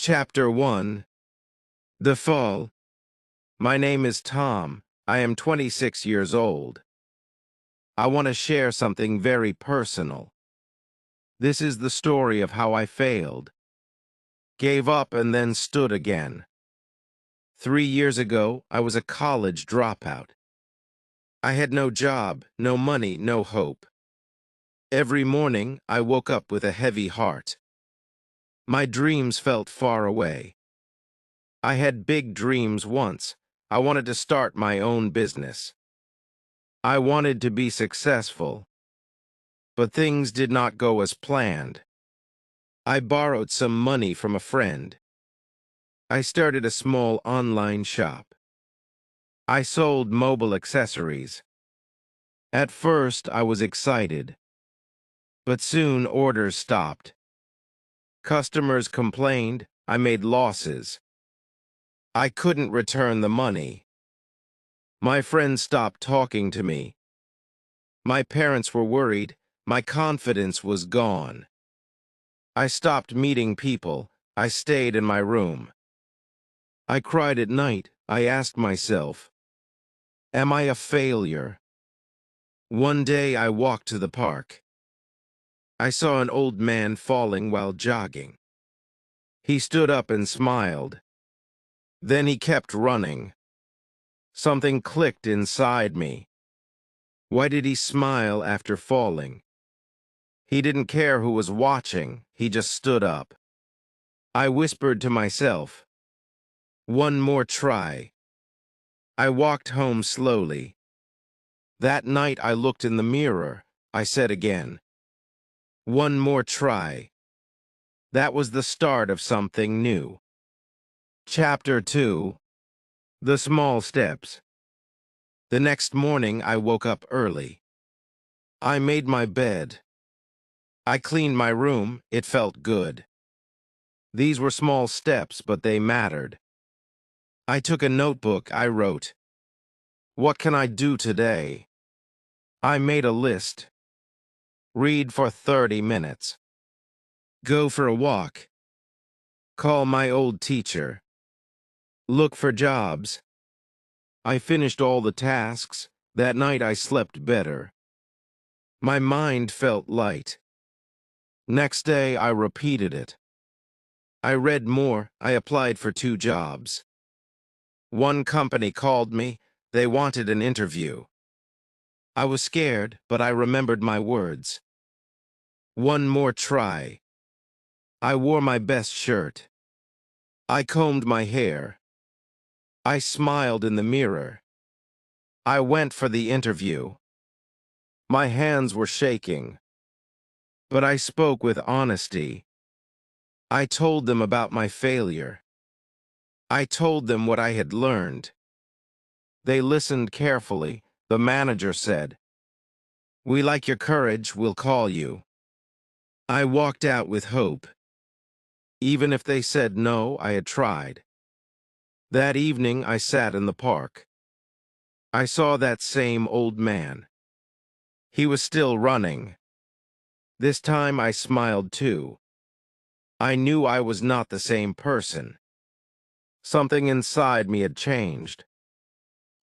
Chapter 1. The Fall. My name is Tom. I am 26 years old. I want to share something very personal. This is the story of how I failed, gave up, and then stood again. 3 years ago, I was a college dropout. I had no job, no money, no hope. Every morning, I woke up with a heavy heart. My dreams felt far away. I had big dreams once. I wanted to start my own business. I wanted to be successful. But things did not go as planned. I borrowed some money from a friend. I started a small online shop. I sold mobile accessories. At first, I was excited. But soon orders stopped. Customers complained. I made losses. I couldn't return the money. My friends stopped talking to me. My parents were worried. My confidence was gone. I stopped meeting people. I stayed in my room. I cried at night. I asked myself, am I a failure? One day I walked to the park. I saw an old man falling while jogging. He stood up and smiled. Then he kept running. Something clicked inside me. Why did he smile after falling? He didn't care who was watching. He just stood up. I whispered to myself, one more try. I walked home slowly. That night I looked in the mirror. I said again, one more try. That was the start of something new. Chapter 2. The Small Steps. The next morning I woke up early. I made my bed. I cleaned my room. It felt good. These were small steps, but they mattered. I took a notebook. I wrote, what can I do today? I made a list. Read for 30 minutes. Go for a walk. Call my old teacher. Look for jobs. I finished all the tasks. That night I slept better. My mind felt light. Next day I repeated it. I read more. I applied for 2 jobs. One company called me. They wanted an interview. I was scared, but I remembered my words. One more try. I wore my best shirt. I combed my hair. I smiled in the mirror. I went for the interview. My hands were shaking. But I spoke with honesty. I told them about my failure. I told them what I had learned. They listened carefully. The manager said, we like your courage. We'll call you. I walked out with hope. Even if they said no, I had tried. That evening, I sat in the park. I saw that same old man. He was still running. This time I smiled too. I knew I was not the same person. Something inside me had changed.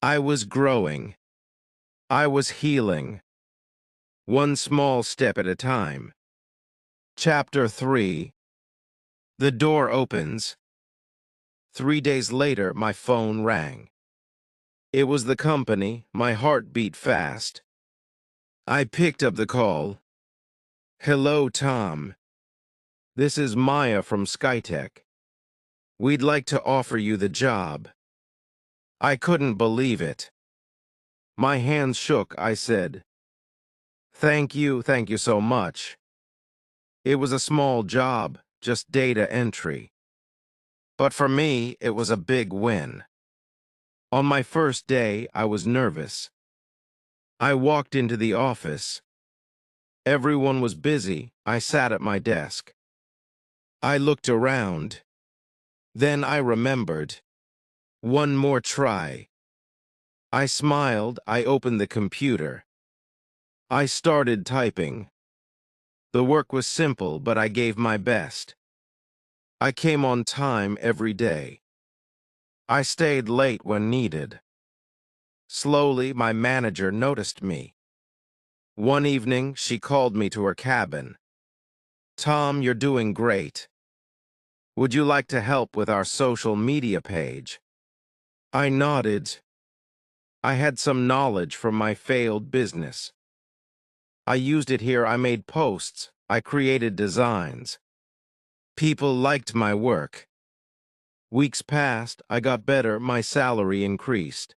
I was growing. I was healing. One small step at a time. Chapter 3. The door opens. 3 days later, my phone rang. It was the company. My heart beat fast. I picked up the call. Hello, Tom. This is Maya from Skytech. We'd like to offer you the job. I couldn't believe it. My hands shook. I said, thank you so much. It was a small job, just data entry. But for me, it was a big win. On my first day, I was nervous. I walked into the office. Everyone was busy. I sat at my desk. I looked around. Then I remembered. One more try. I smiled. I opened the computer. I started typing. The work was simple, but I gave my best. I came on time every day. I stayed late when needed. Slowly, my manager noticed me. One evening, she called me to her cabin. "Tom, you're doing great. Would you like to help with our social media page?" I nodded. I had some knowledge from my failed business. I used it here. I made posts. I created designs. People liked my work. Weeks passed. I got better. My salary increased.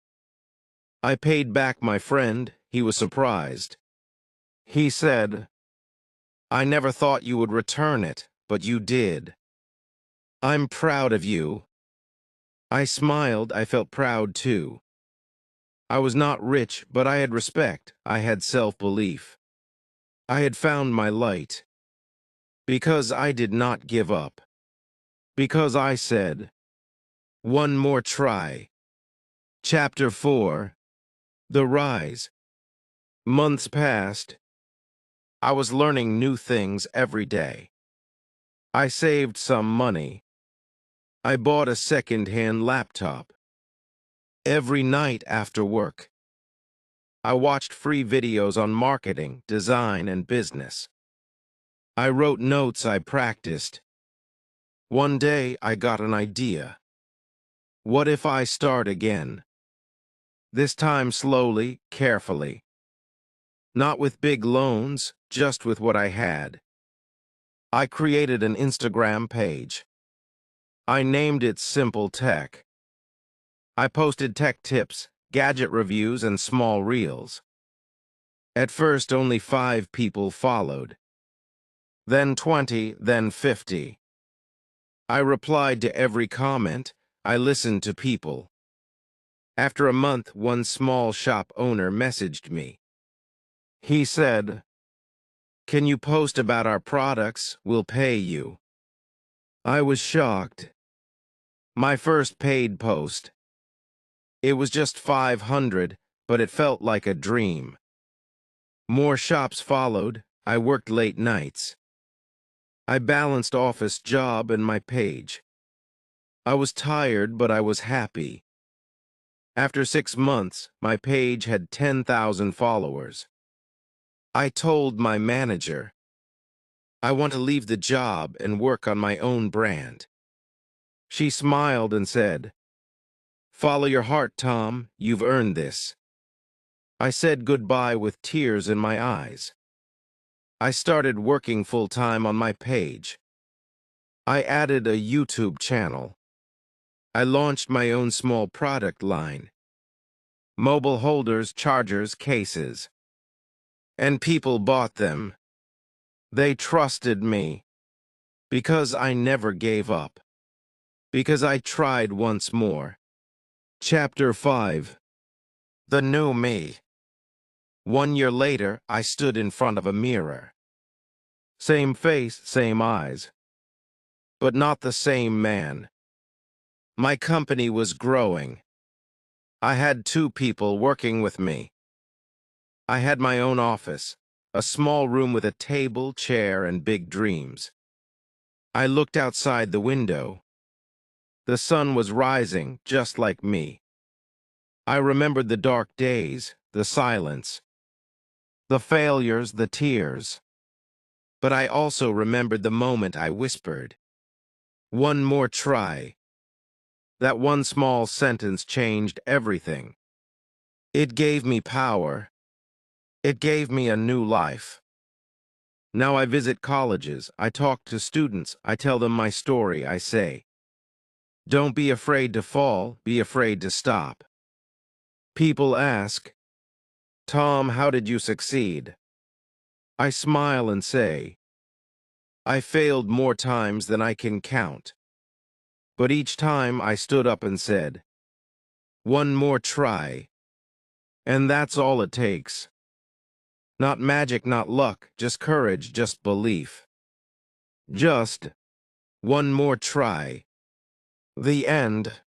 I paid back my friend. He was surprised. He said, "I never thought you would return it, but you did. I'm proud of you." I smiled. I felt proud too. I was not rich, but I had respect. I had self-belief. I had found my light. Because I did not give up. Because I said, "One more try." Chapter 4. The Rise. Months passed. I was learning new things every day. I saved some money. I bought a second-hand laptop. Every night after work, I watched free videos on marketing, design, and business. I wrote notes. I practiced. One day, I got an idea. What if I start again? This time slowly, carefully. Not with big loans, just with what I had. I created an Instagram page. I named it Simple Tech. I posted tech tips, gadget reviews, and small reels. At first, only 5 people followed. Then 20, then 50. I replied to every comment. I listened to people. After a month, one small shop owner messaged me. He said, "Can you post about our products? We'll pay you." I was shocked. My first paid post. It was just 500, but it felt like a dream. More shops followed. I worked late nights. I balanced office job and my page. I was tired, but I was happy. After 6 months, my page had 10,000 followers. I told my manager, "I want to leave the job and work on my own brand." She smiled and said, "Follow your heart, Tom. You've earned this." I said goodbye with tears in my eyes. I started working full-time on my page. I added a YouTube channel. I launched my own small product line. Mobile holders, chargers, cases. And people bought them. They trusted me. Because I never gave up. Because I tried once more. Chapter 5. The New Me. 1 year later, I stood in front of a mirror. Same face, same eyes. But not the same man. My company was growing. I had 2 people working with me. I had my own office, a small room with a table, chair, and big dreams. I looked outside the window. The sun was rising, just like me. I remembered the dark days, the silence, the failures, the tears. But I also remembered the moment I whispered, "One more try." That one small sentence changed everything. It gave me power. It gave me a new life. Now I visit colleges, I talk to students, I tell them my story, I say, "Don't be afraid to fall, be afraid to stop." People ask, "Tom, how did you succeed?" I smile and say, "I failed more times than I can count. But each time I stood up and said, 'One more try.' And that's all it takes. Not magic, not luck, just courage, just belief. Just one more try." The end.